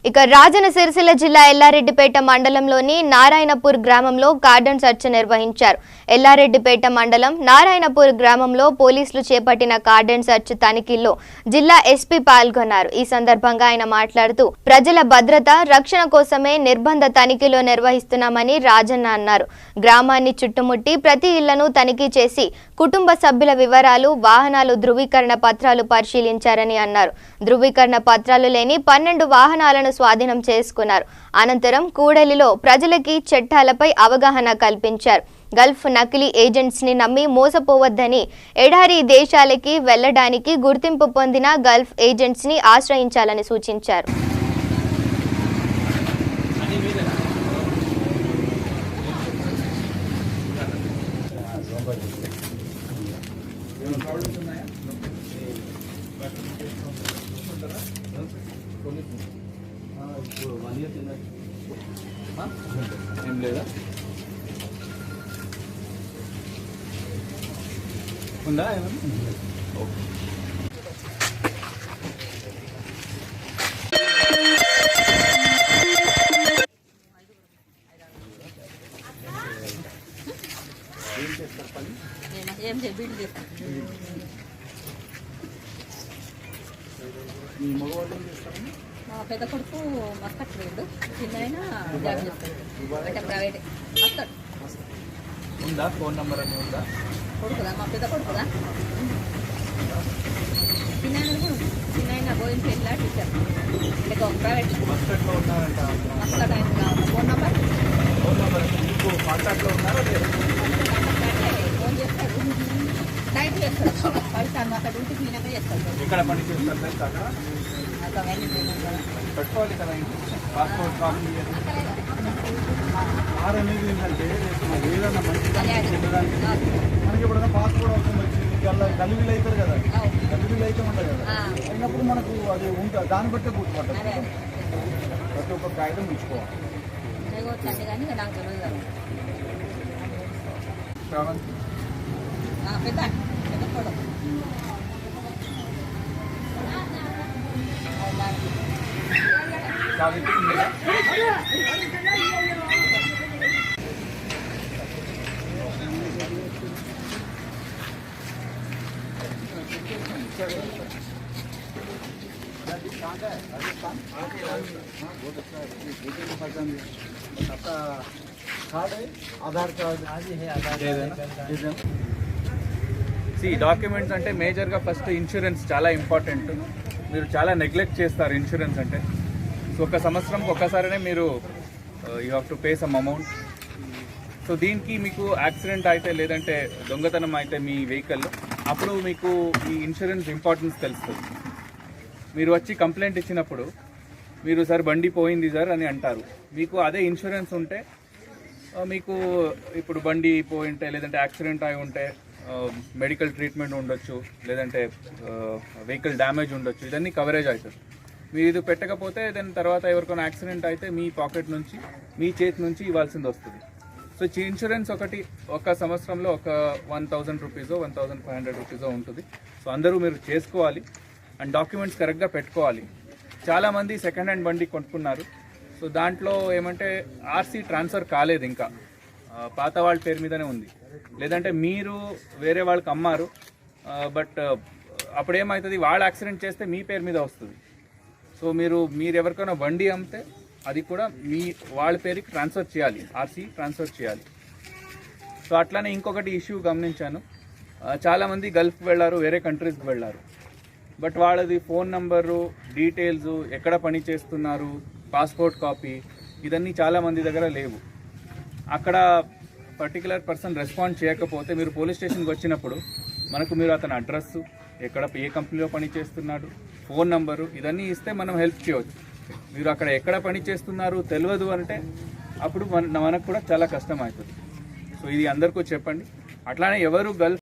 ఇక రాజన్న సిరిసిల్ల జిల్లా ఎల్లారెడ్డిపేట మండలంలోని నారాయణపూర్ గ్రామంలో కార్డన్ సెర్చ్ నిర్వహించారు. ఎల్లారెడ్డిపేట మండలం నారాయణపూర్ గ్రామంలో పోలీసులు చేపట్టిన కార్డన్ సెర్చ్ తనిఖీల్లో జిల్లా ఎస్పీ పాల్గొన్నారు. ఈ సందర్భంగా ఆయన మాట్లాడుతూ ప్రజల భద్రత రక్షణ కోసమే నిర్బంధ తనిఖీలు నిర్వహిస్తున్నామని రాజన్న అన్నారు. గ్రామాన్ని చుట్టుముట్టి ప్రతి ఇళ్లను తనిఖీ చేసి కుటుంబ సభ్యుల వివరాలు, వాహనాలు ధృవీకరణ పత్రాలు పరిశీలించారని అన్నారు. ధృవీకరణ పత్రాలు లేని 12 వాహనాలను స్వాధీనం చేసుకున్నారు. అనంతరం కూడలిలో ప్రజలకి చట్టాలపై అవగాహన కల్పించారు. గల్ఫ్ నకిలీ ఏజెంట్స్ ని నమ్మి మోసపోవద్దని, ఎడారి దేశాలకి వెళ్లడానికి గుర్తింపు పొందిన గల్ఫ్ ఏజెంట్స్ ని ఆశ్రయించాలని సూచించారు. ఏం లేదా ఉందా ఏం బిల్డ్ చేస్తాను. మా పెద్ద కొడుకు మస్తట్ వేడు, చిన్న అయినా జాబ్ చేస్తాడు. అంటే ప్రైవేట్ మస్తట్ ఉందా? ఫోన్ నెంబర్ అని ఉందా? కొడుకుదా? మా పెద్ద కొడుకుదా? చిన్న అయినా గోవింద్ పెళ్ళా టీచర్ అంటే ప్రైవేట్ మస్కట్లో ఉన్నారంట. మస్తట్ ఆయన కావాలి. ఫోన్ నెంబర్ మీకు కాంటాక్ట్లో ఉన్నారా? ఫోన్ చేస్తాడు, టైప్ చేస్తాడు. పైసాను అక్కడ డ్యూటీ క్లీనర్ చేస్తాడు. ఇక్కడ పని చేస్తారు. పెట్టుకోవాలి కదా పాస్పోర్ట్ కాపీ. ఆర్ అనేది ఏంటంటే ఏదైనా మంచి చెందడానికి మనకి ఎప్పుడైనా పాస్పోర్ట్ అవసరం వచ్చింది, అలా గల్లీలు అవుతారు కదా, గల్లీలు అయితే ఉంటుంది కదా, అయినప్పుడు మనకు అది ఉంటుంది. దాన్ని బట్టే గుర్తుపట్టాలి. ప్రతి ఒక్క కాగితం ఉంచుకోవాలి. ఆధార్ కార్డ్ డాక్యుమెంట్స్ అంటే మేజర్గా ఫస్ట్ ఇన్సూరెన్స్ చాలా ఇంపార్టెంట్. మీరు చాలా నెగ్లెక్ట్ చేస్తారు ఇన్సూరెన్స్ అంటే. సో ఒక సంవత్సరంకి ఒక్కసారినే మీరు you have to pay some amount. So దీనికి మీకు యాక్సిడెంట్ అయితే లేదంటే దొంగతనం అయితే మీ వెహికల్, అప్పుడు మీకు ఈ ఇన్సూరెన్స్ ఇంపార్టెన్స్ తెలుస్తుంది. మీరు వచ్చి కంప్లైంట్ ఇచ్చినప్పుడు మీరు సార్ బండి పోయింది సార్ అని అంటారు. మీకు అదే ఇన్సూరెన్స్ ఉంటే మీకు ఇప్పుడు బండి పోయింటే లేదంటే యాక్సిడెంట్ అయి ఉంటే మెడికల్ ట్రీట్మెంట్ ఉండొచ్చు, లేదంటే వెహికల్ డ్యామేజ్ ఉండొచ్చు, ఇదన్నీ కవరేజ్ అవుతుంది. మీరు ఇది పెట్టకపోతే దాని తర్వాత ఎవరికైనా యాక్సిడెంట్ అయితే మీ పాకెట్ నుంచి, మీ చేతి నుంచి ఇవ్వాల్సింది వస్తుంది. సో ఇన్సూరెన్స్ ఒక సంవత్సరంలో ఒక 1000 రూపీసో 1500 రూపీసో ఉంటుంది. సో అందరూ మీరు చేసుకోవాలి అండ్ డాక్యుమెంట్స్ కరెక్ట్గా పెట్టుకోవాలి. చాలామంది సెకండ్ హ్యాండ్ బండి కొనుక్కున్నారు. సో దాంట్లో ఏమంటే ఆర్సీ ట్రాన్స్ఫర్ కాలేదు, ఇంకా పాత వాళ్ళ పేరు మీదనే ఉంది, లేదంటే మీరు వేరే వాళ్ళకి అమ్మారు. బట్ అప్పుడేమవుతుంది, వాళ్ళు యాక్సిడెంట్ చేస్తే మీ పేరు మీద వస్తుంది. సో మీరు ఎవరికైనా బండి అమ్మితే అది కూడా వాళ్ళ పేరుకి ట్రాన్స్ఫర్ చేయాలి, ఆర్సీ ట్రాన్స్ఫర్ చేయాలి. సో అట్లానే ఇంకొకటి ఇష్యూ గమనించాను. చాలామంది గల్ఫ్ వెళ్ళారు, వేరే కంట్రీస్కి వెళ్ళారు. బట్ వాళ్ళది ఫోన్ నంబరు, డీటెయిల్స్, ఎక్కడ పని చేస్తున్నారు, పాస్పోర్ట్ కాపీ, ఇదన్నీ చాలామంది దగ్గర లేవు. అక్కడ పర్టికులర్ పర్సన్ రెస్పాండ్ చేయకపోతే మీరు పోలీస్ స్టేషన్కి వచ్చినప్పుడు మీరు అతని అడ్రస్సు, ఏ కంపెనీలో పని చేస్తున్నాడు, ఫోన్ నంబరు, ఇదన్నీ ఇస్తే మనం హెల్ప్ చేయవచ్చు. మీరు అక్కడ ఎక్కడ పని చేస్తున్నారు తెలియదు అంటే అప్పుడు మనకు కూడా చాలా కష్టం అవుతుంది. సో ఇది అందరికీ చెప్పండి. అట్లానే ఎవరు గల్ఫ్